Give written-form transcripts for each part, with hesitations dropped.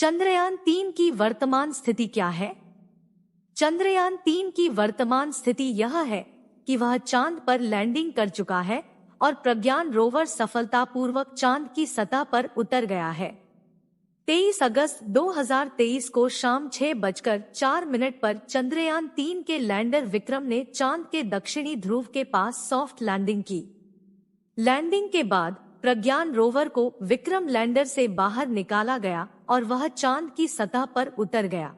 चंद्रयान-3 की वर्तमान स्थिति क्या है? चंद्रयान-3 की वर्तमान स्थिति यह है कि वह चांद पर लैंडिंग कर चुका है और प्रज्ञान रोवर सफलतापूर्वक चांद की सतह पर उतर गया है। 23 अगस्त 2023 को शाम 6:04 पर चंद्रयान-3 के लैंडर विक्रम ने चांद के दक्षिणी ध्रुव के पास सॉफ्ट लैंडिंग की। लैंडिंग के बाद प्रज्ञान रोवर को विक्रम लैंडर से बाहर निकाला गया और वह चांद की सतह पर उतर गया।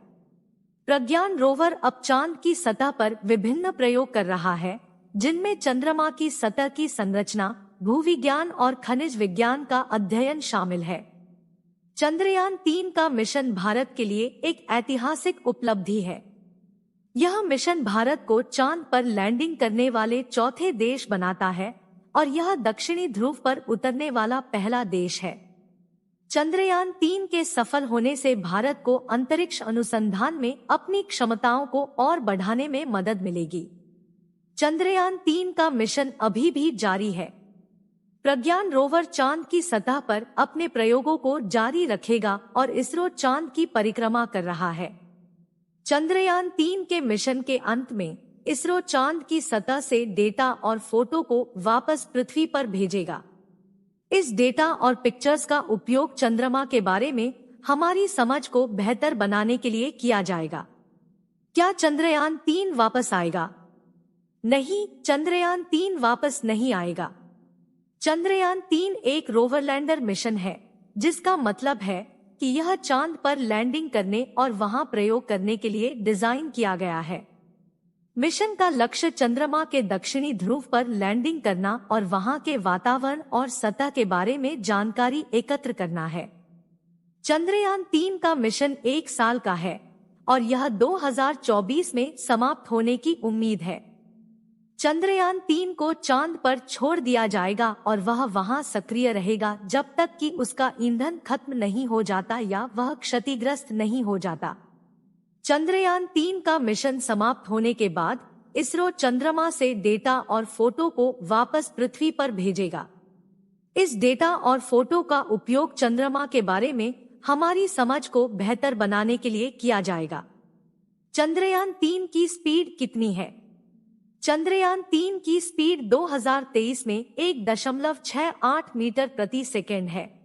प्रज्ञान रोवर अब चांद की सतह पर विभिन्न प्रयोग कर रहा है, जिनमें चंद्रमा की सतह की संरचना, भूविज्ञान और खनिज विज्ञान का अध्ययन शामिल है। चंद्रयान-3 का मिशन भारत के लिए एक ऐतिहासिक उपलब्धि है। यह मिशन भारत को चांद पर लैंडिंग करने वाले चौथे देश बनाता है और यह दक्षिणी ध्रुव पर उतरने वाला पहला देश है। चंद्रयान-3 के सफल होने से भारत को अंतरिक्ष अनुसंधान में अपनी क्षमताओं को और बढ़ाने में मदद मिलेगी। चंद्रयान-3 का मिशन अभी भी जारी है। प्रज्ञान रोवर चांद की सतह पर अपने प्रयोगों को जारी रखेगा और इसरो चांद की परिक्रमा कर रहा है। चंद्रयान-3 के मिशन के अंत में इसरो चांद की सतह से डेटा और फोटो को वापस पृथ्वी पर भेजेगा। इस डेटा और पिक्चर्स का उपयोग चंद्रमा के बारे में हमारी समझ को बेहतर बनाने के लिए किया जाएगा। क्या चंद्रयान-3 वापस आएगा? नहीं, चंद्रयान-3 वापस नहीं आएगा। चंद्रयान-3 एक रोवर लैंडर मिशन है, जिसका मतलब है कि यह चांद पर लैंडिंग करने और वहां प्रयोग करने के लिए डिजाइन किया गया है। मिशन का लक्ष्य चंद्रमा के दक्षिणी ध्रुव पर लैंडिंग करना और वहां के वातावरण और सतह के बारे में जानकारी एकत्र करना है। चंद्रयान-3 का मिशन 1 साल का है और यह 2024 में समाप्त होने की उम्मीद है। चंद्रयान-3 को चांद पर छोड़ दिया जाएगा और वह वहां सक्रिय रहेगा जब तक कि उसका ईंधन खत्म नहीं हो जाता या वह क्षतिग्रस्त नहीं हो जाता। चंद्रयान-3 का मिशन समाप्त होने के बाद इसरो चंद्रमा से डेटा और फोटो को वापस पृथ्वी पर भेजेगा। इस डेटा और फोटो का उपयोग चंद्रमा के बारे में हमारी समझ को बेहतर बनाने के लिए किया जाएगा। चंद्रयान-3 की स्पीड कितनी है? चंद्रयान-3 की स्पीड 2023 में 1.68 मीटर प्रति सेकेंड है।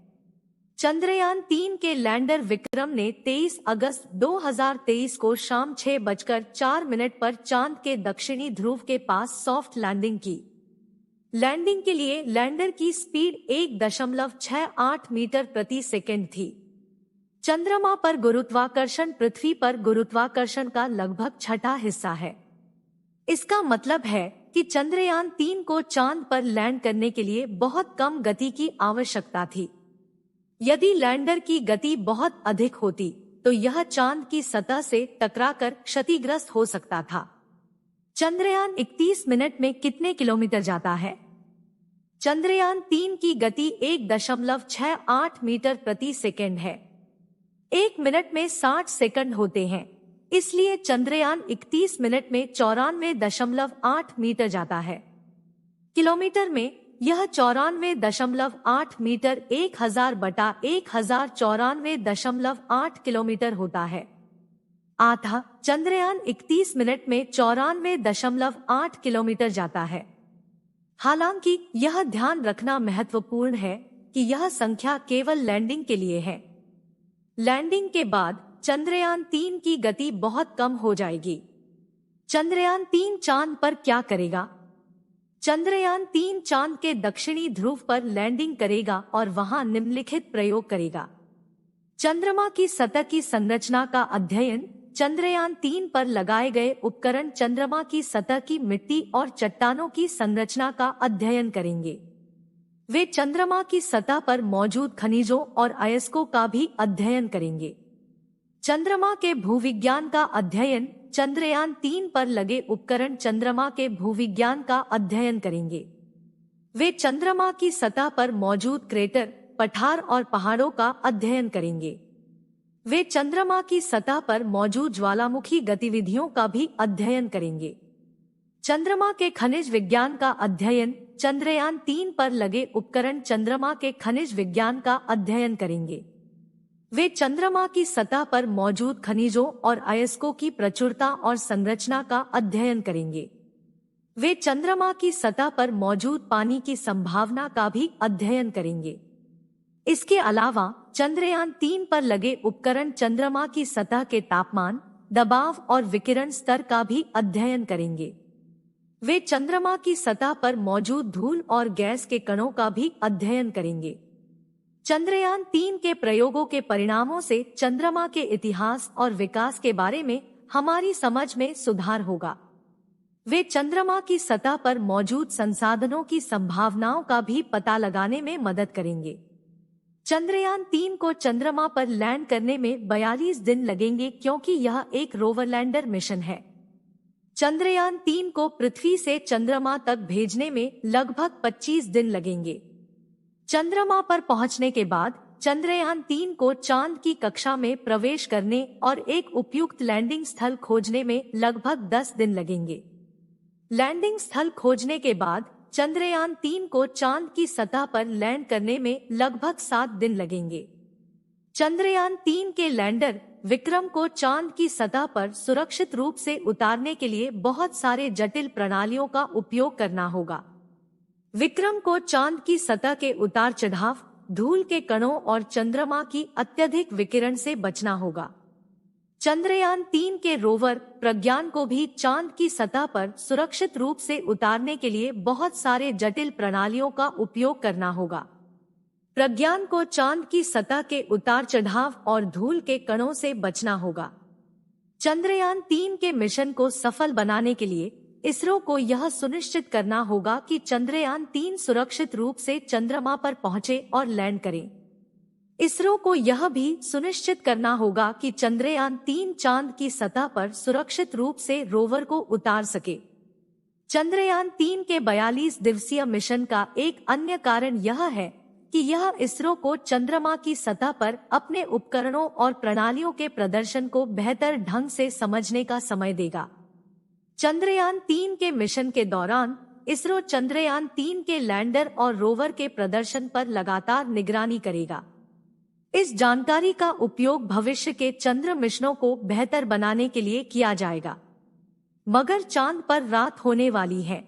चंद्रयान-3 के लैंडर विक्रम ने 23 अगस्त 2023 को शाम 6:04 पर चांद के दक्षिणी ध्रुव के पास सॉफ्ट लैंडिंग की। लैंडिंग के लिए लैंडर की स्पीड 1.68 मीटर प्रति सेकेंड थी। चंद्रमा पर गुरुत्वाकर्षण पृथ्वी पर गुरुत्वाकर्षण का लगभग छठा हिस्सा है। इसका मतलब है कि चंद्रयान-3 को चांद पर लैंड करने के लिए बहुत कम गति की आवश्यकता थी। यदि लैंडर की गति बहुत अधिक होती तो यह चांद की सतह से टकराकर क्षतिग्रस्त हो सकता था। चंद्रयान 31 मिनट में कितने किलोमीटर जाता है? चंद्रयान-3 की गति 1.68 मीटर प्रति सेकेंड है। 1 मिनट में 60 सेकंड होते हैं, इसलिए चंद्रयान 31 मिनट में 94.8 मीटर जाता है। किलोमीटर में यह 94.8 मीटर 1000/1094.8 किलोमीटर होता है। अतः चंद्रयान 31 मिनट में 94.8 किलोमीटर जाता है। हालांकि यह ध्यान रखना महत्वपूर्ण है कि यह संख्या केवल लैंडिंग के लिए है। लैंडिंग के बाद चंद्रयान-3 की गति बहुत कम हो जाएगी। चंद्रयान-3 चांद पर क्या करेगा? चंद्रयान-3 चांद के दक्षिणी ध्रुव पर लैंडिंग करेगा और वहां निम्नलिखित प्रयोग करेगा। चंद्रमा की सतह की संरचना का अध्ययन। चंद्रयान-3 पर लगाए गए उपकरण चंद्रमा की सतह की मिट्टी और चट्टानों की संरचना का अध्ययन करेंगे। वे चंद्रमा की सतह पर मौजूद खनिजों और अयस्कों का भी अध्ययन करेंगे। चंद्रमा के भूविज्ञान का अध्ययन। चंद्रयान-3 पर लगे उपकरण चंद्रमा के भूविज्ञान का अध्ययन करेंगे। वे चंद्रमा की सतह पर मौजूद क्रेटर, पठार और पहाड़ों का अध्ययन करेंगे। वे चंद्रमा की सतह पर मौजूद ज्वालामुखी गतिविधियों का भी अध्ययन करेंगे। चंद्रमा के खनिज विज्ञान का अध्ययन। चंद्रयान-3 पर लगे उपकरण चंद्रमा के खनिज विज्ञान का अध्ययन करेंगे। वे चंद्रमा की सतह पर मौजूद खनिजों और अयस्कों की प्रचुरता और संरचना का अध्ययन करेंगे। वे चंद्रमा की सतह पर मौजूद पानी की संभावना का भी अध्ययन करेंगे। इसके अलावा चंद्रयान-3 पर लगे उपकरण चंद्रमा की सतह के तापमान, दबाव और विकिरण स्तर का भी अध्ययन करेंगे। वे चंद्रमा की सतह पर मौजूद धूल और गैस के कणों का भी अध्ययन करेंगे। चंद्रयान-3 के प्रयोगों के परिणामों से चंद्रमा के इतिहास और विकास के बारे में हमारी समझ में सुधार होगा। वे चंद्रमा की सतह पर मौजूद संसाधनों की संभावनाओं का भी पता लगाने में मदद करेंगे। चंद्रयान-3 को चंद्रमा पर लैंड करने में 42 दिन लगेंगे क्योंकि यह एक रोवर लैंडर मिशन है। चंद्रयान-3 को पृथ्वी से चंद्रमा तक भेजने में लगभग 25 दिन लगेंगे। चंद्रमा पर पहुंचने के बाद चंद्रयान-3 को चांद की कक्षा में प्रवेश करने और एक उपयुक्त लैंडिंग स्थल खोजने में लगभग 10 दिन लगेंगे। लैंडिंग स्थल खोजने के बाद चंद्रयान-3 को चांद की सतह पर लैंड करने में लगभग 7 दिन लगेंगे। चंद्रयान-3 के लैंडर विक्रम को चांद की सतह पर सुरक्षित रूप से उतारने के लिए बहुत सारे जटिल प्रणालियों का उपयोग करना होगा। विक्रम को चांद की सतह के उतार चढ़ाव, धूल के कणों और चंद्रमा की अत्यधिक विकिरण से बचना होगा। चंद्रयान-3 के रोवर प्रज्ञान को भी चांद की सतह पर सुरक्षित रूप से उतारने के लिए बहुत सारे जटिल प्रणालियों का उपयोग करना होगा। प्रज्ञान को चांद की सतह के उतार चढ़ाव और धूल के कणों से बचना होगा। चंद्रयान-3 के मिशन को सफल बनाने के लिए इसरो को यह सुनिश्चित करना होगा कि चंद्रयान-3 सुरक्षित रूप से चंद्रमा पर पहुंचे और लैंड करें। इसरो को यह भी सुनिश्चित करना होगा कि चंद्रयान-3 चांद की सतह पर सुरक्षित रूप से रोवर को उतार सके। चंद्रयान-3 के 42 दिवसीय मिशन का एक अन्य कारण यह है कि यह इसरो को चंद्रमा की सतह पर अपने उपकरणों और प्रणालियों के प्रदर्शन को बेहतर ढंग से समझने का समय देगा। चंद्रयान-3 के मिशन के दौरान इसरो चंद्रयान-3 के लैंडर और रोवर के प्रदर्शन पर लगातार निगरानी करेगा। इस जानकारी का उपयोग भविष्य के चंद्र मिशनों को बेहतर बनाने के लिए किया जाएगा। मगर चांद पर रात होने वाली है,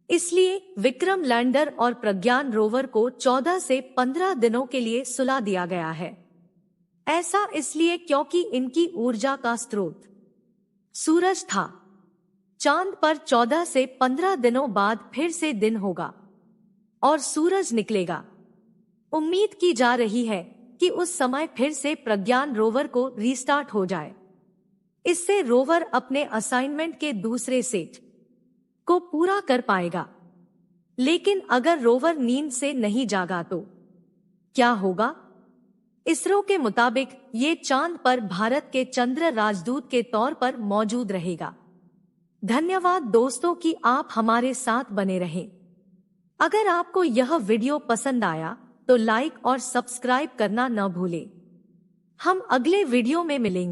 इसलिए विक्रम लैंडर और प्रज्ञान रोवर को 14 से 15 दिनों के लिए सुला दिया गया है। ऐसा इसलिए क्योंकि इनकी ऊर्जा का स्रोत सूरज था। चांद पर 14 से 15 दिनों बाद फिर से दिन होगा और सूरज निकलेगा। उम्मीद की जा रही है कि उस समय फिर से प्रज्ञान रोवर को रीस्टार्ट हो जाए। इससे रोवर अपने असाइनमेंट के दूसरे सेट को पूरा कर पाएगा। लेकिन अगर रोवर नींद से नहीं जागा तो क्या होगा? इसरो के मुताबिक ये चांद पर भारत के चंद्र राजदूत के तौर पर मौजूद रहेगा। धन्यवाद दोस्तों कि आप हमारे साथ बने रहें। अगर आपको यह वीडियो पसंद आया तो लाइक और सब्सक्राइब करना न भूलें। हम अगले वीडियो में मिलेंगे।